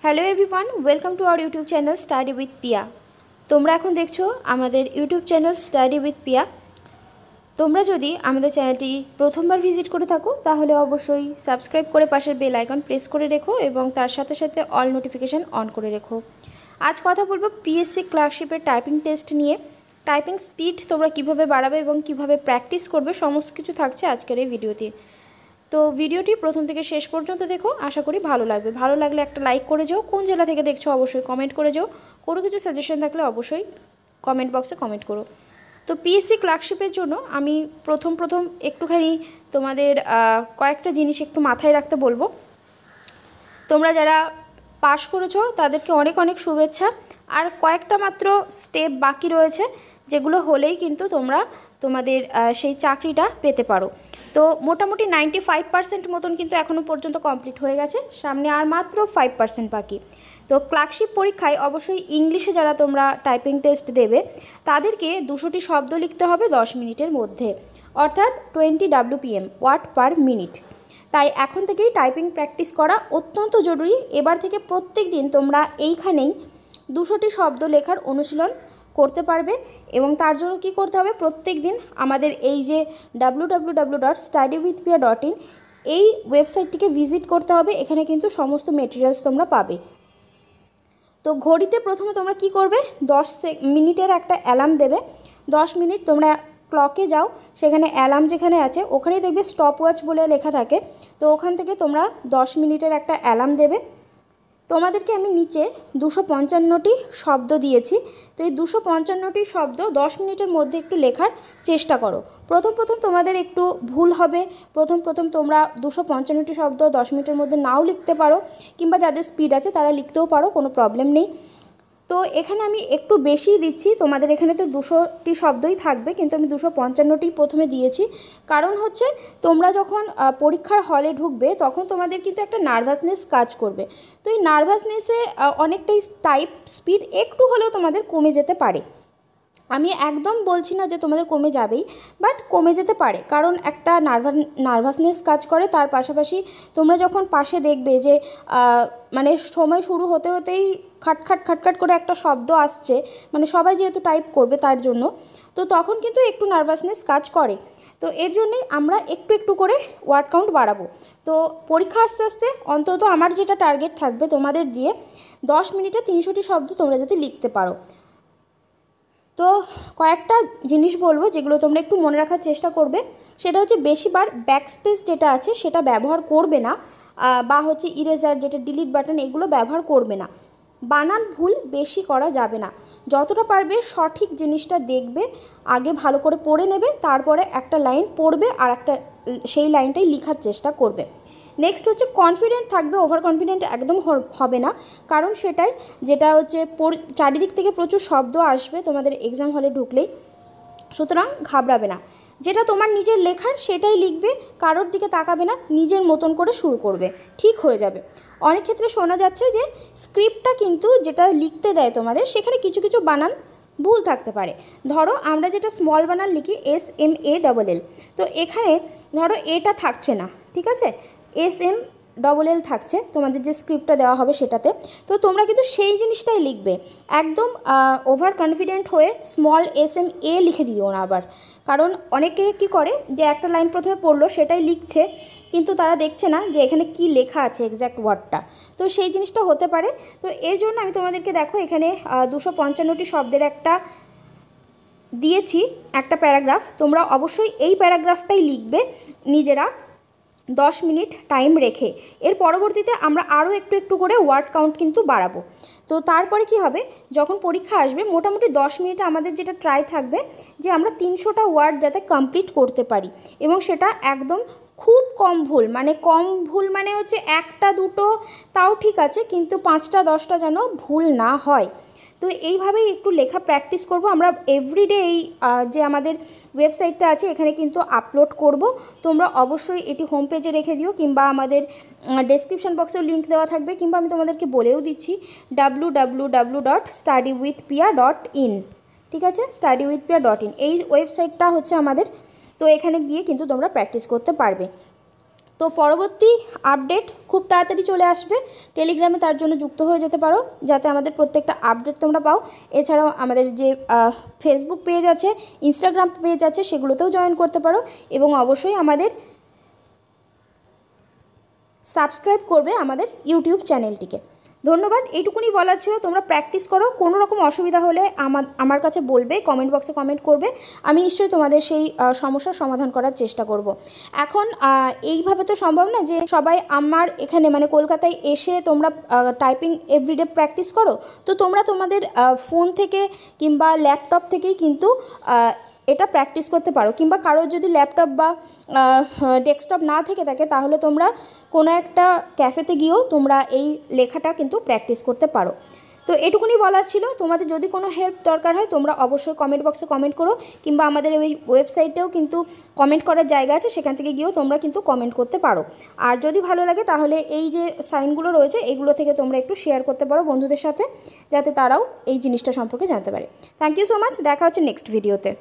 Hello everyone, welcome to our YouTube channel study with Piya. তোমরা এখন দেখছো আমাদের YouTube channel study with Piya. তোমরা যদি আমাদের চ্যানেলটি প্রথমবার ভিজিট করে থাকো তাহলে অবশ্যই সাবস্ক্রাইব করে পাশের বেল আইকন প্রেস করে রেখো এবং তার সাথে সাথে অল নোটিফিকেশান অন করে রেখো। আজ কথা বলবো পিএসসি ক্লার্কশিপের টাইপিং টেস্ট নিয়ে। টাইপিং স্পিড তোমরা কিভাবে বাড়াবে এবং কিভাবে প্র্যাকটিস করবে সমস্ত কিছু থাকছে আজকের এই ভিডিওতে। তো ভিডিওটি প্রথম থেকে শেষ পর্যন্ত দেখো, আশা করি ভালো লাগবে। ভালো লাগলে একটা লাইক করে যাও, কোন জেলা থেকে দেখছো অবশ্যই কমেন্ট করে যাও, কোনো কিছু সাজেশন থাকলে অবশ্যই কমেন্ট বক্সে কমেন্ট করো। তো পিএসসি ক্লার্কশিপের জন্য আমি প্রথম একটুখানি তোমাদের কয়েকটা জিনিস একটু মাথায় রাখতে বলবো। তোমরা যারা পাশ করেছো তাদেরকে অনেক অনেক শুভেচ্ছা। আর কয়েকটা মাত্র স্টেপ বাকি রয়েছে, যেগুলো হলেই কিন্তু তোমরা তোমাদের সেই চাকরিটা পেতে পারো। তো মোটামুটি 95% মতন কিন্তু এখনও পর্যন্ত কমপ্লিট হয়ে গেছে, সামনে আর মাত্র 5% বাকি। তো ক্লার্কশিপ পরীক্ষায় অবশ্যই ইংলিশে যারা তোমরা টাইপিং টেস্ট দেবে তাদেরকে 200টি শব্দ লিখতে হবে 10 মিনিটের মধ্যে, অর্থাৎ 20 WPM ওয়ার্ড পার মিনিট। তাই এখন থেকেই টাইপিং প্র্যাকটিস করা অত্যন্ত জরুরি। এবার থেকে প্রত্যেক দিন তোমরা এইখানেই 200টি শব্দ লেখার অনুশীলন করতে পারবে এবং তার জন্য কী করতে হবে, প্রত্যেক দিন আমাদের এই যে www.studywithpia.in এই ওয়েবসাইটটিকে ভিজিট করতে হবে। এখানে কিন্তু সমস্ত মেটেরিয়ালস তোমরা পাবে। তো ঘড়িতে প্রথমে তোমরা কি করবে, 10 মিনিটের একটা অ্যালার্ম দেবে। 10 মিনিট তোমরা ক্লকে যাও, সেখানে অ্যালার্ম যেখানে আছে ওখানেই দেখবে স্টপ ওয়াচ বলে লেখা থাকে। তো ওখান থেকে তোমরা 10 মিনিটের একটা অ্যালার্ম দেবে। তোমাদেরকে আমি নিচে 255টি শব্দ দিয়েছি। তো এই 255টি শব্দ 10 মিনিটের মধ্যে একটু লেখার চেষ্টা করো। প্রথম তোমাদের একটু ভুল হবে। প্রথম তোমরা 255টি শব্দ 10 মিনিটের মধ্যে নাও লিখতে পারো, কিংবা যাদের স্পিড আছে তারা লিখতেও পারো, কোনো প্রবলেম নেই। তো এখানে আমি একটু বেশি দিচ্ছি, তোমাদের এখানে তো 200টি শব্দই থাকবে, কিন্তু আমি 255টি প্রথমে দিয়েছি। কারণ হচ্ছে তোমরা যখন পরীক্ষার হলে ঢুকবে তখন তোমাদের কিন্তু একটা নার্ভাসনেস কাজ করবে। তো এই নার্ভাসনেসে অনেকটাই টাইপ স্পিড একটু হলেও তোমাদের কমে যেতে পারে। আমি একদম বলছি না যে তোমাদের কমে যাবেই, বাট কমে যেতে পারে, কারণ একটা নার্ভাসনেস কাজ করে। তার পাশাপাশি তোমরা যখন পাশে দেখবে যে মানে সময় শুরু হতেই খাটখাট করে একটা শব্দ আসছে, মানে সবাই যেহেতু টাইপ করবে তার জন্য, তো তখন কিন্তু একটু নার্ভাসনেস কাজ করে। তো এর জন্যই আমরা একটু করে ওয়ার্ড কাউন্ট বাড়াবো। তো পরীক্ষা আস্তে আস্তে অন্তত আমার যেটা টার্গেট থাকবে তোমাদের দিয়ে 10 মিনিটে 300টি শব্দ তোমরা যাতে লিখতে পারো। তো কয়েকটা জিনিস বলবো যেগুলো তোমরা একটু মনে রাখার চেষ্টা করবে। সেটা হচ্ছে বেশিবার ব্যাকস্পেস যেটা আছে সেটা ব্যবহার করবে না, বা হচ্ছে ইরেজার যেটা ডিলিট বাটন এগুলো ব্যবহার করবে না। বানান ভুল বেশি করা যাবে না। যতটা পারবে সঠিক জিনিসটা দেখবে, আগে ভালো করে পড়ে নেবে, তারপরে একটা লাইন পড়বে আর একটা সেই লাইনটাই লেখার চেষ্টা করবে। নেক্সট হচ্ছে কনফিডেন্ট থাকবে, ওভার কনফিডেন্ট একদম হবে না। কারণ সেটাই যেটা হচ্ছে চারিদিক থেকে প্রচুর শব্দ আসবে তোমাদের এক্সাম হলে ঢুকলেই, সুতরাং ঘাবড়াবে না। যেটা তোমার নিজের লেখার সেটাই লিখবে, কারোর দিকে তাকাবে না, নিজের মতন করে শুরু করবে, ঠিক হয়ে যাবে। অনেক ক্ষেত্রে শোনা যাচ্ছে যে স্ক্রিপ্টটা কিন্তু যেটা লিখতে দেয় তোমাদের সেখানে কিছু বানান ভুল থাকতে পারে। ধরো আমরা যেটা স্মল বানান লিখি SMALL, তো এখানে ধরো এটা থাকছে না, ঠিক আছে, SMLL থাকছে তোমাদের যে স্ক্রিপ্টটা দেওয়া হবে সেটাতে। তো তোমরা কিন্তু সেই জিনিসটাই লিখবে, একদম ওভার কনফিডেন্ট হয়ে স্মল SMA লিখে দিও না আবার। কারণ অনেকে কি করে যে একটা লাইন প্রথমে পড়লো সেটাই লিখছে, কিন্তু তারা দেখছে না যে এখানে কি লেখা আছে এক্স্যাক্ট ওয়ার্ডটা। তো সেই জিনিসটা হতে পারে। তো এর জন্য আমি তোমাদেরকে দেখো এখানে 255টি শব্দের একটা দিয়েছি, একটা প্যারাগ্রাফ। তোমরা অবশ্যই এই প্যারাগ্রাফটাই লিখবে নিজেরা 10 মিনিট টাইম রেখে। এর পরবর্তীতে আমরা আরও একটু করে ওয়ার্ড কাউন্ট কিন্তু বাড়াবো। তো তারপরে কি হবে, যখন পরীক্ষা আসবে মোটামুটি 10 মিনিটে আমাদের যেটা ট্রাই থাকবে যে আমরা 300টা ওয়ার্ড যাতে কমপ্লিট করতে পারি, এবং সেটা একদম খুব কম ভুল মানে হচ্ছে 1টা 2টো তাও ঠিক আছে, কিন্তু 5টা 10টা যেন ভুল না হয়। তো এইভাবেই একটু লেখা প্র্যাকটিস করব আমরা এভরিডে। এই যে আমাদের ওয়েবসাইটটা আছে এখানে কিন্তু আপলোড করব, তোমরা অবশ্যই এটি হোম পেজে রেখে দিও, কিংবা আমাদের ডেসক্রিপশন বক্সেও লিঙ্ক দেওয়া থাকবে, কিংবা আমি তোমাদেরকে বলেও দিচ্ছি www.studywithpia.in, ঠিক আছে, studywithpia.in এই ওয়েবসাইটটা হচ্ছে আমাদের। তো এখানে গিয়ে কিন্তু তোমরা প্র্যাকটিস করতে পারবে। তো পরবর্তী আপডেট খুব তাড়াতাড়ি চলে আসবে। টেলিগ্রামে তার জন্য যুক্ত হয়ে যেতে পারো, যাতে আমাদের প্রত্যেকটা আপডেট তোমরা পাও। এছাড়াও আমাদের যে ফেসবুক পেজ আছে, ইনস্টাগ্রাম পেজ আছে, সেগুলোতেও জয়েন করতে পারো। এবং অবশ্যই আমাদের সাবস্ক্রাইব করবে আমাদের ইউটিউব চ্যানেলটিকে। ধন্যবাদ, এইটুকুনি বলার ছিল। তোমরা প্র্যাকটিস করো, কোনো রকম অসুবিধা হলে আমার কাছে বলবে, কমেন্ট বক্সে কমেন্ট করবে। আমি নিশ্চয়ই তোমাদের সেই সমস্যার সমাধান করার চেষ্টা করব। এখন এইভাবে তো সম্ভব না যে সবাই আমার এখানে মানে কলকাতায় এসে তোমরা টাইপিং এভরিডে প্র্যাকটিস করো। তো তোমরা তোমাদের ফোন থেকে কিংবা ল্যাপটপ থেকেই কিন্তু এটা প্র্যাকটিস করতে পারো। কিংবা কারোর যদি ল্যাপটপ বা ডেস্কটপ না থেকে থাকে, তাহলে তোমরা কোনো একটা ক্যাফেতে গিয়েও তোমরা এই লেখাটা কিন্তু প্র্যাকটিস করতে পারো। তো এটুকুনি বলার ছিল। তোমাদের যদি কোনো হেল্প দরকার হয় তোমরা অবশ্যই কমেন্ট বক্সে কমেন্ট করো, কিংবা আমাদের ওই ওয়েবসাইটেও কিন্তু কমেন্ট করার জায়গা আছে, সেখান থেকে গিয়েও তোমরা কিন্তু কমেন্ট করতে পারো। আর যদি ভালো লাগে তাহলে এই যে সাইনগুলো রয়েছে এগুলো থেকে তোমরা একটু শেয়ার করতে পারো বন্ধুদের সাথে, যাতে তারাও এই জিনিসটা সম্পর্কে জানতে পারে। থ্যাংক ইউ সো মাচ, দেখা হচ্ছে নেক্সট ভিডিওতে।